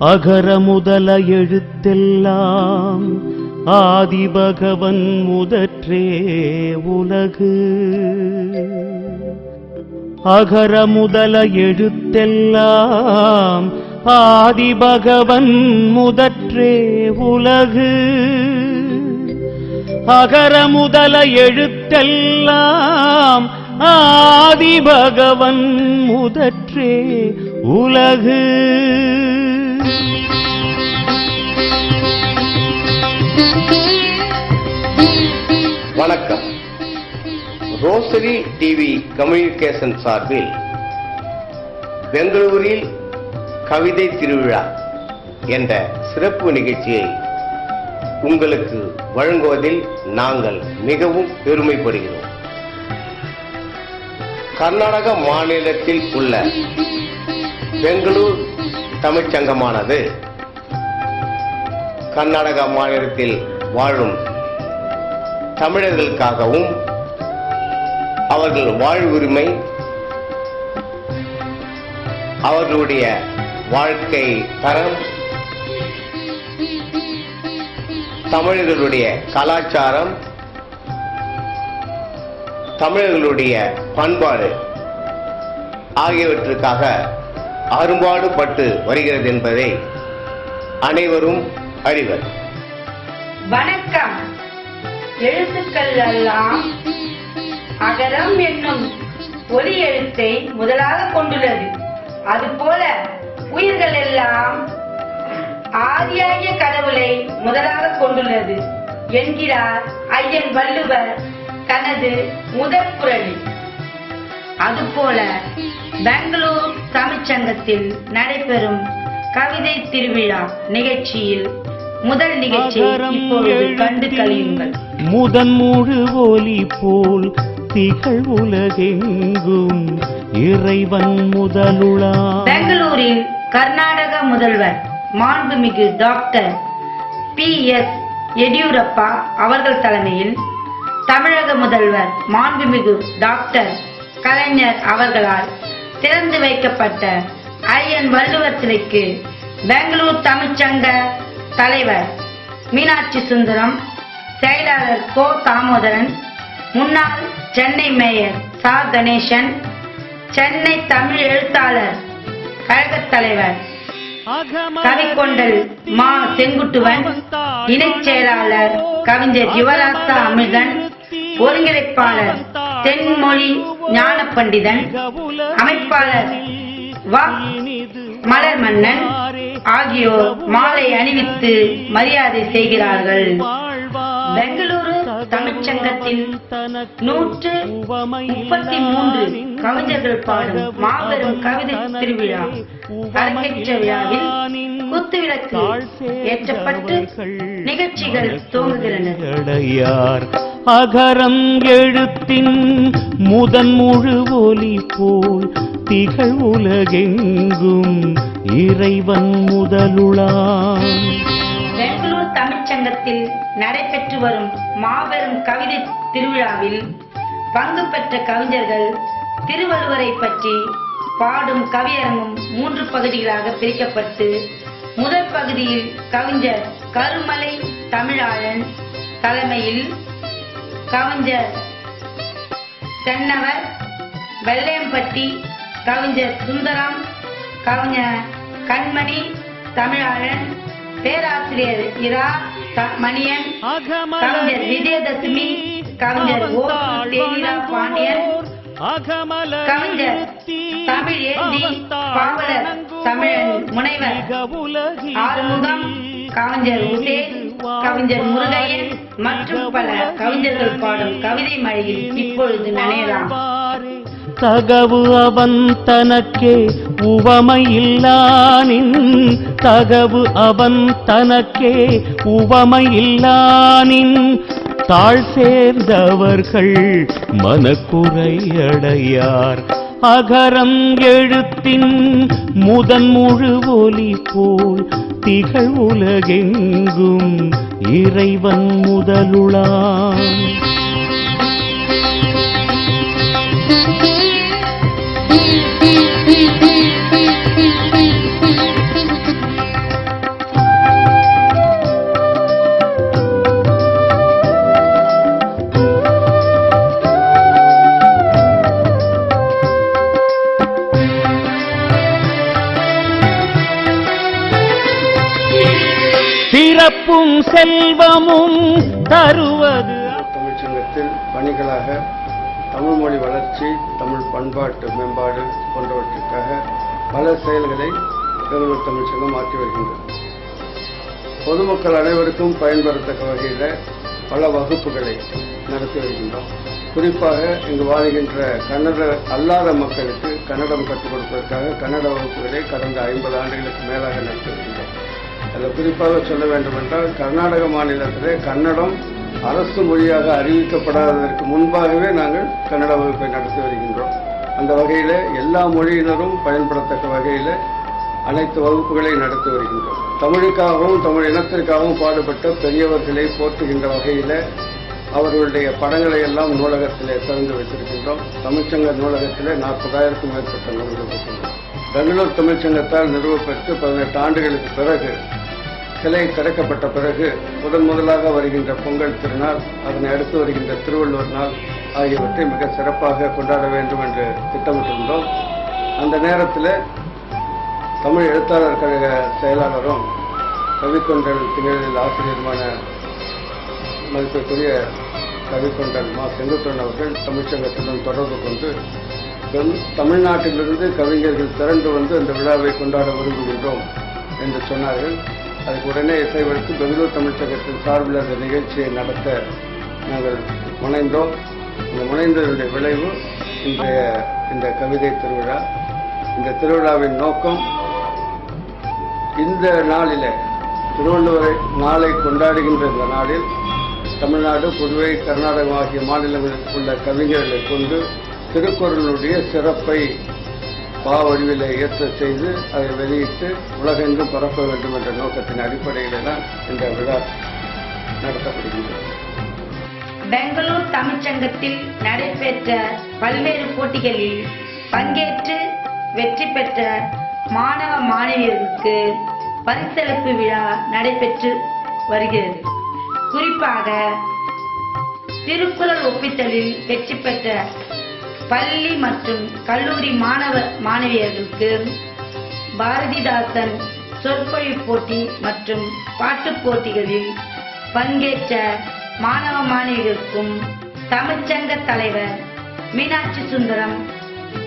அகர முதல எழுத்தெல்லாம் ஆதிபகவன் முதற்றே உலகு. அகர முதல எழுத்தெல்லாம் ஆதிபகவன் முதற்றே உலகு. அகர முதல எழுத்தெல்லாம் ஆதிபகவன் முதற்றே உலகு. வணக்கம். ரோசரி டிவி கம்யூனிகேஷன் சார்பில் பெங்களூரில் கவிதை திருவிழா என்ற சிறப்பு நிகழ்ச்சியை உங்களுக்கு வழங்குவதில் நாங்கள் மிகவும் பெருமைப்படுகிறோம். கர்நாடக மாநிலத்தில் உள்ள பெங்களூர் தமிழ்ச்சங்கமானது கர்நாடக மாநிலத்தில் வாழும் தமிழர்களுக்காகவும் அவர்கள் வாழ்வுரிமை, அவர்களுடைய வாழ்க்கை தரம், தமிழர்களுடைய கலாச்சாரம், தமிழர்களுடைய பண்பாடு ஆகியவற்றுக்காக அரும்பாடுபட்டு வருகிறது என்பதை அனைவரும் அறிவர். வணக்கம். எழுத்துக்கள் எல்லாம் அகரம் என்னும் ஒலி எழுத்தை முதலாக கொண்டுள்ளது. அதுபோல உயிர்கள் எல்லாம் ஆதியாகிய கடவுளை முதலாக கொண்டுள்ளது என்கிறார் ஐயன் வள்ளுவர் தனது முதற் குறளில். அதுபோல பெங்களூர் தமிழ்ச்சங்கத்தில் நடைபெறும் கவிதை திருவிழா நிகழ்ச்சியில் முதல் நிகழ்ச்சியை இப்பொழுது கண்டு கழியுங்கள். முதன் முழு ஒலி போல் திகழ் உலகெங்கும் இறைவன் முதலுளா. பெங்களூரில் கர்நாடக முதல்வர் மாண்புமிகு டாக்டர் PS எடியூரப்பா அவர்கள் தலைமையில் தமிழக முதல்வர் மாண்புமிகு டாக்டர் கலைஞர் அவர்களால் திறந்து வைக்கப்பட்ட ஐயன் வள்ளுவர் சிலைக்கு பெங்களூர் தமிழ்ச்சங்க தலைவர் மீனாட்சி சுந்தரம், செயலாளர் கோ தாமோதரன், முன்னாள் சென்னை மேயர் சா கணேசன், சென்னை தமிழ் எழுத்தாளர் கழக தலைவர் கவிக்கொண்டல் மா செங்குட்டுவன், இணைச் செயலாளர் கவிஞர் யுவராசா அமிர்தன், ஒருங்கிணைப்பாளர் தென்மொழி ஞான பண்டிதன், அமைப்பாளர் வா மலர் மன்னன் ஆகியோர் மாலை அணிவித்து மரியாதை செய்கிறார்கள். பெங்களூரு தமிழ்ச்சங்கத்தின் 133 கவிஞர்கள் பாடும் மாபெரும் கவிதை திருவிழா அரங்கேற்ற விழாவில் குத்துவிளக்கு ஏற்றப்பட்டு நிகழ்ச்சிகள் துவங்குகின்றன. அகரம் எழுத்தின் முதன் முழு ஒலி போல் திகழ் உலகெங்கும் இறைவன் முதலுளா. பெங்களூர் தமிழ்ச்சங்கத்தில் நடைபெற்று வரும் மாபெரும் கவிதை திருவிழாவில் பங்கு பெற்ற கவிஞர்கள் திருவள்ளுவரை பற்றி பாடும் கவியரங்கம் 3 பகுதிகளாக பிரிக்கப்பட்டு, முதல் பகுதியில் கவிஞர் கருமலை தமிழாளன் தலைமையில் கவிஞர் தென்னவர் வெள்ளையம்பட்டி, கவிஞர் சுந்தரம், கவிஞர் கண்மணி தமிழாளன், பேராசிரியர் இரா மணியன், கவிஞர் விஜயதசமி, கவிஞர் ஓ தேனிரா பாண்டியன், கவிஞர் தமிழ் ஏந்தி பாவலர் தமிழன் முனைவர் ஆறுமுகம், கவிஞர் உசேன், கவிஞர் முருகையன் மற்றும் பல கவிஞர்கள் பாடும் கவிதை மழையில் இப்பொழுது நனையலாம். தகவு அவன் தனக்கே உவமையில்லானின், தகவு அவன் தனக்கே உவமையில்லானின், தாழ் சேர்ந்தவர்கள் மனக்குறையடையார். அகரம் எழுத்தின் முதன் முழு ஒலி போல் திகழ் உலகெங்கும் இறைவன் முதலுளா. சிறப்பும் செல்வமும் தருவது. தமிழ்ச்சங்கத்தில் பணிகளாக தமிழ் மொழி வளர்ச்சி, தமிழ் பண்பாட்டு மேம்பாடு போன்றவற்றுக்காக பல செயல்களை பெங்களூர் தமிழ்ச்சங்கம் ஆற்றி வருகின்றது. பொதுமக்கள் அனைவருக்கும் பயன்பெறத்தக்க வகையில் பல வகுப்புகளை நடத்தி வருகின்றோம். குறிப்பாக இங்கு வாழ்கின்ற கன்னட அல்லாத மக்களுக்கு கன்னடம் கற்றுக் கொடுப்பதற்காக கன்னட வகுப்புகளை கடந்த 50 ஆண்டுகளுக்கு மேலாக நடத்தி வருகின்றோம். அதில் குறிப்பாக சொல்ல வேண்டுமென்றால், கர்நாடக மாநிலத்திலே கன்னடம் அரசு மொழியாக அறிவிக்கப்படாததற்கு முன்பாகவே நாங்கள் கன்னட வகுப்பை நடத்தி வருகின்றோம். அந்த வகையில் எல்லா மொழியினரும் பயன்படத்தக்க வகையில் அனைத்து வகுப்புகளை நடத்தி வருகின்றோம். தமிழுக்காகவும் தமிழ் இனத்திற்காகவும் பாடுபட்ட பெரியவர்களை போற்றுகின்ற வகையில் அவர்களுடைய படங்களை எல்லாம் நூலகத்திலே திறந்து வைத்திருக்கின்றோம். தமிழ்ச்சங்க நூலகத்திலே 40,000க்கும் மேற்பட்ட நூல்கள் இருக்கின்றன. பெங்களூர் தமிழ்ச்சங்கத்தால் நிறுவப்பெற்று 18 ஆண்டுகளுக்கு பிறகு சிலை திறக்கப்பட்ட பிறகு முதலாக வருகின்ற பொங்கல் திருநாள், அதனை அடுத்து வருகின்ற திருவள்ளுவர் நாள் ஆகியவற்றை மிக சிறப்பாக கொண்டாட வேண்டும் என்று திட்டமிட்டிருந்தோம். அந்த நேரத்தில் தமிழ் எழுத்தாளர் கழக செயலாளரும் கவிக்கொண்டல் திணையில் ஆசிரியருமான மதிப்பிற்குரிய கவிக்கொண்டல் மா செங்குட்டுவன் அவர்கள் தமிழ்ச்சங்கத்துடன் தொடர்பு கொண்டு தமிழ்நாட்டிலிருந்து கவிஞர்கள் திரண்டு வந்து அந்த விழாவை கொண்டாட விரும்புகின்றோம் என்று சொன்னார்கள். அதுக்கு உடனே இசைவெடுத்து பெங்களூர் தமிழ்ச்சங்கத்தின் சார்பில் அந்த நிகழ்ச்சியை நடத்த நாங்கள் முனைந்தோம். இந்த முனைந்ததனுடைய விளைவு இன்றைய இந்த கவிதை திருவிழா. இந்த திருவிழாவின் நோக்கம், இந்த நாளில் திருவள்ளுவரை நாளை கொண்டாடுகின்ற இந்த நாளில் தமிழ்நாடு, புதுவை, கர்நாடகம் ஆகிய மாநிலங்களில் உள்ள கவிஞர்களை கொண்டு திருக்குறளுடைய சிறப்பை வடிவில் ஏற்ற செய்து அதை வெளியிட்டு உலகெங்கும் பரப்ப வேண்டும் என்ற நோக்கத்தின் அடிப்படையில் தான் இந்த விழா நடத்தப்படுகின்றது. பெங்களூர் தமிழ்ச்சங்கத்தில் நடைபெற்ற பல்வேறு போட்டிகளில் பங்கேற்று வெற்றி பெற்ற மாணவ மாணவியர்களுக்கு பரிசளிப்பு விழா நடைபெற்று வருகிறது. குறிப்பாக திருக்குறள் ஒப்பித்தலில் வெற்றி பெற்ற பள்ளி மற்றும் கல்லூரி மாணவ மாணவியர்களுக்கு பாரதிதாசன் சொற்பொழிவு போட்டி மற்றும் பாட்டுப் போட்டிகளில் பங்கேற்ற மாணவ மாணவிகளுக்கும் தமிழ்ச்சங்க தலைவர் மீனாட்சி சுந்தரம்,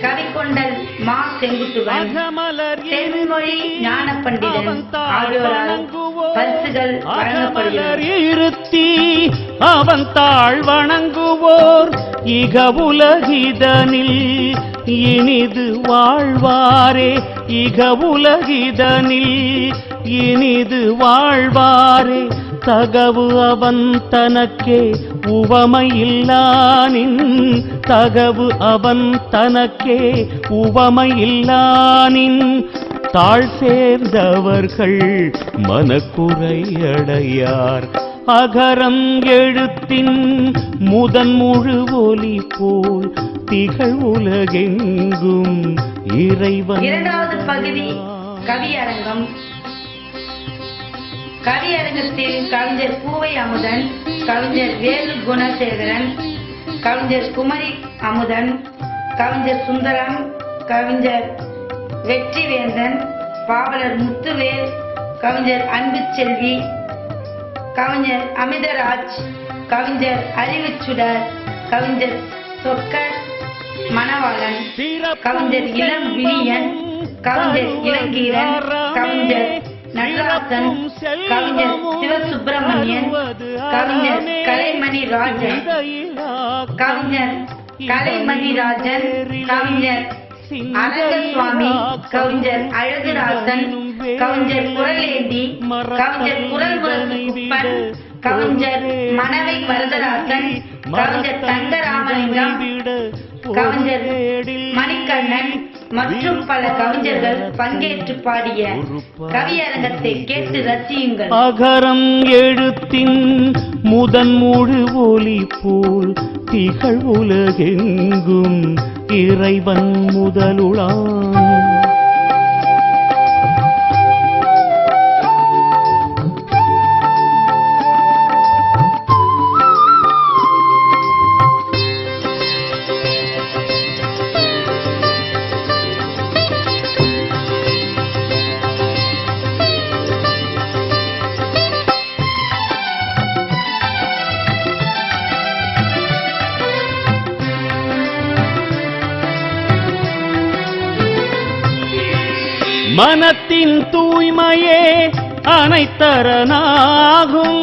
கவிக்கொண்டல் மா செங்குட்டுவன், தென்மொழி ஞான பண்டிதன் ஆகியோரால் பரிசுகள் வழங்கப்படுகிறது. அவன் தாழ் வணங்குவோர் இக உலகிதனில் இனிது வாழ்வாரே, இக உலகிதனில் இனிது வாழ்வாரே. தகவு அவன் தனக்கே உவமையில்லானின், தகவு அவன் தனக்கே உவமையில்லானின். தாழ் சேர்ந்தவர்கள் மனக்குறையடையார். அகரம் எழுத்தின் முதன்முழு ஒலி போல் திகழ் உலகெங்கும் இறைவன். இரண்டாவது பகுதி கவியரங்கம். கவியரங்கத்தில் கவிஞர் பூவை அமுதன், கவிஞர் வேலு குணசேகரன், கவிஞர் குமரி அமுதன், கவிஞர் சுந்தரம், கவிஞர் வெற்றிவேந்தன், பாவலர் முத்துவேல், கவிஞர் அன்பு செல்வி, கவிஞர் அமிதராஜ், கவிஞர் அறிவுச்சுடர், கவிஞர் சொக்க மணவாளன், கவிஞர் இளம் வினியன், கவிஞர் இளங்கீரன், கவிஞர் நடராசன், கவிஞர் சிவசுப்பிரமணியன், கவிஞர் கலைமணி ராஜன், கவிஞர் கலைமணி ராஜன், கவிஞர் அரங்கசுவாமி, கவிஞர் அழகுராசன், கவிஞர் குரலேந்தி, கவிஞர் குரல்முரசு குப்பன், கவிஞர் மணவை வரதராசன், கவிஞர் தங்கராமலிங்கம், கவிஞர் மணிக்கண்ணன் மற்றும் பல கவிஞர்கள் பங்கேற்று பாடிய கவியரங்கத்தை கேட்டு ரசியுங்கள். அகரம் எழுத்தின் முதன்முழு ஒலி போல் திகழ் உலகெங்கும் இறைவன் முதலுளான். மனத்தின் தூய்மையே அனைத்தரனாகும்.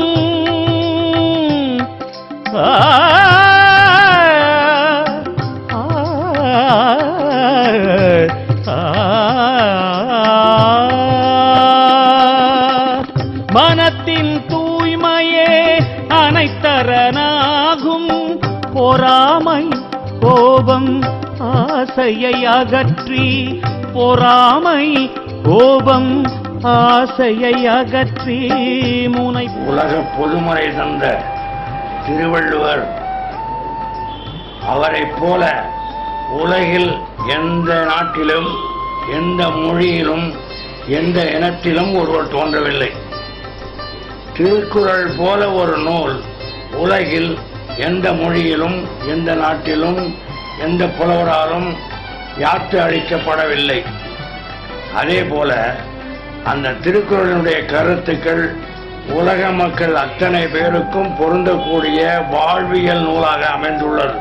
மனத்தின் தூய்மையே அனைத்தரனாகும். பொறாமை கோபம் ஆசையை அகற்றி, பொறாமை கோபம் ஆசையை அகற்றி முனை. உலக பொதுமுறை தந்த திருவள்ளுவர் அவரைப் போல உலகில் எந்த நாட்டிலும் எந்த மொழியிலும் எந்த இனத்திலும் ஒருவர் தோன்றவில்லை. திருக்குறள் போல ஒரு நூல் உலகில் எந்த மொழியிலும் எந்த நாட்டிலும் எந்த புலவராலும் யாத்து அளிக்கப்படவில்லை. அதே போல அந்த திருக்குறளுடைய கருத்துக்கள் உலக மக்கள் அத்தனை பேருக்கும் பொருந்தக்கூடிய வாழ்வியல் நூலாக அமைந்துள்ளது.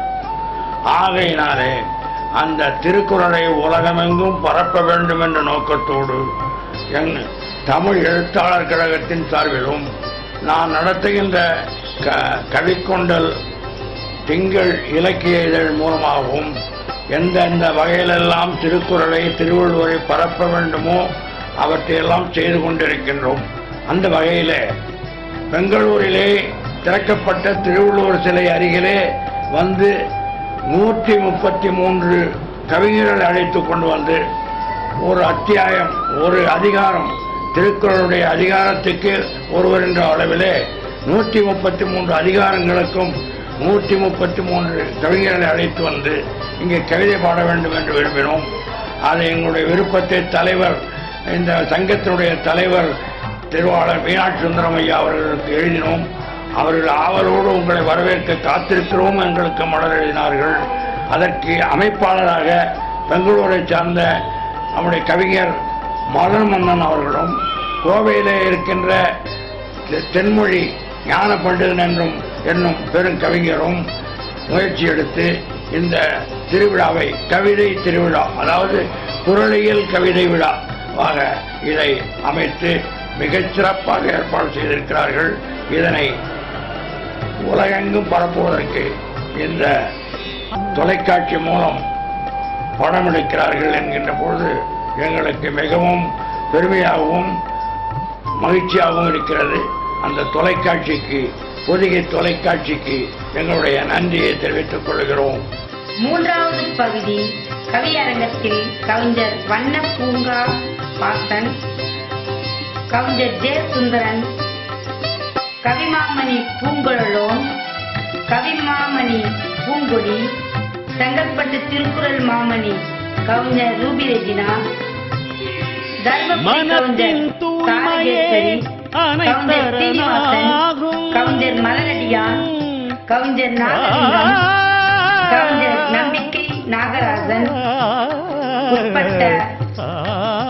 ஆகையினாலே அந்த திருக்குறளை உலகமெங்கும் பரப்ப வேண்டும் என்ற நோக்கத்தோடு தமிழ் எழுத்தாளர் கழகத்தின் சார்பிலும் நான் நடத்துகின்ற கவிக்கொண்டல் திங்கள் இலக்கிய இதழ் மூலமாகவும் எந்தெந்த வகையிலெல்லாம் திருக்குறளை திருவள்ளுவரை பரப்ப வேண்டுமோ அவற்றையெல்லாம் செய்து கொண்டிருக்கின்றோம். அந்த வகையிலே பெங்களூரிலே திறக்கப்பட்ட திருவள்ளுவர் சிலை அருகிலே வந்து 133 கவிஞர்கள் அழைத்து கொண்டு வந்து ஒரு அத்தியாயம், ஒரு அதிகாரம், திருக்குறளுடைய அதிகாரத்துக்கு ஒருவர் என்ற அளவிலே 133 அதிகாரங்களுக்கும் 133 கவிஞர்களை அழைத்து வந்து இங்கே கவிதை பாட வேண்டும் என்று விரும்பினோம். அது எங்களுடைய விருப்பத்தை தலைவர், இந்த சங்கத்தினுடைய தலைவர் திருவாளர் மீனாட்சி சுந்தரம் ஐயா அவர்களுக்கு எழுதினோம். அவர்கள் ஆவலோடு உங்களை வரவேற்க காத்திருக்கிறோம் எங்களுக்கு மலர் எழுதினார்கள். அதற்கு அமைப்பாளராக பெங்களூரை சார்ந்த நம்முடைய கவிஞர் மதன் மன்னன் அவர்களும், கோவையிலே இருக்கின்ற தென்மொழி ஞான பண்டிதன் என்னும் பெரும் கவிஞரும் முயற்சி எடுத்து இந்த திருவிழாவை கவிதை திருவிழா, அதாவது குறளியல் கவிதை விழாவாக இதை அமைத்து மிகச் சிறப்பாக ஏற்பாடு செய்திருக்கிறார்கள். இதனை உலகெங்கும் பரப்புவதற்கு இந்த தொலைக்காட்சி மூலம் படம் எடுக்கிறார்கள் என்கின்ற பொழுது எங்களுக்கு மிகவும் பெருமையாகவும் மகிழ்ச்சியாகவும் இருக்கிறது. அந்த தொலைக்காட்சிக்கு, பொதிகை தொலைக்காட்சிக்கு எங்களுடைய நன்றியை தெரிவித்துக் கொள்கிறோம். மூன்றாவது பகுதி கவியரங்கத்தில் கவிஞர் வண்ண பூங்கா பாசன், கவிஞர் ஜே சுந்தரன், கவிமாமணி பூங்குழலோன், கவிமாமணி பூங்கொடி, செங்கல்பட்டு திருக்குறள் மாமணி கவிஞர் ரூபி ரெஜினா, தர்மபுரி கவிஞர் தாரகேஸ்வரி, கவிஞர் சீனிவாசன், கவிஞர் மலரடியான், கவிஞர் நாகலிங்கம், கவிஞர் நம்பிக்கை நாகராஜன் உட்பட்ட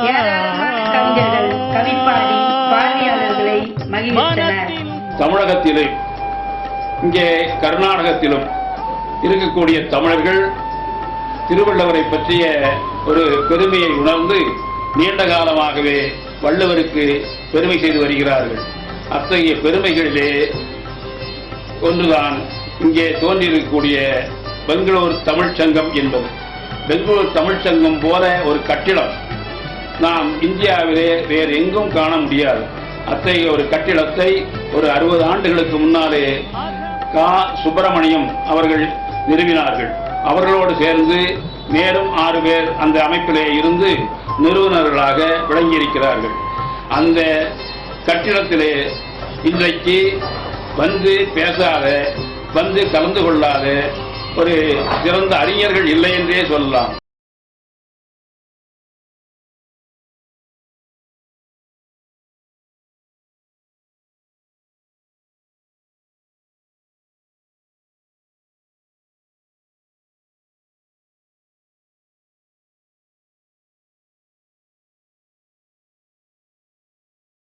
ஏராளமான கவிஞர்கள் கவிப்பாடி பார்வையாளர்களை மகிழ்வித்தனர். தமிழகத்திலே இங்கே கர்நாடகத்திலும் இருக்கக்கூடிய தமிழர்கள் திருவள்ளுவரை பற்றிய ஒரு பெருமையை உணர்ந்து நீண்ட காலமாகவே வள்ளுவருக்கு பெருமை செய்து வருகிறார்கள். அத்தகைய பெருமைகளிலே ஒன்றுதான் இங்கே தோன்றியிருக்கக்கூடிய பெங்களூர் தமிழ்ச் சங்கம் என்பது. பெங்களூர் தமிழ்ச் சங்கம் போல ஒரு கட்டிடம் நாம் இந்தியாவிலே வேறு எங்கும் காண முடியாது. அத்தகைய ஒரு கட்டிடத்தை ஒரு 60 ஆண்டுகளுக்கு முன்னாலே கா. சுப்பிரமணியம் அவர்கள் நிறுவினார்கள். அவர்களோடு சேர்ந்து மேலும் 6 பேர் அந்த அமைப்பிலே இருந்து நிறுவனர்களாக விளங்கியிருக்கிறார்கள். அந்த கட்டிடத்திலே இன்றைக்கு வந்து பேசாத, வந்து கலந்து கொள்ளாத ஒரு சிறந்த அறிஞர்கள் இல்லை என்றே சொல்லலாம்.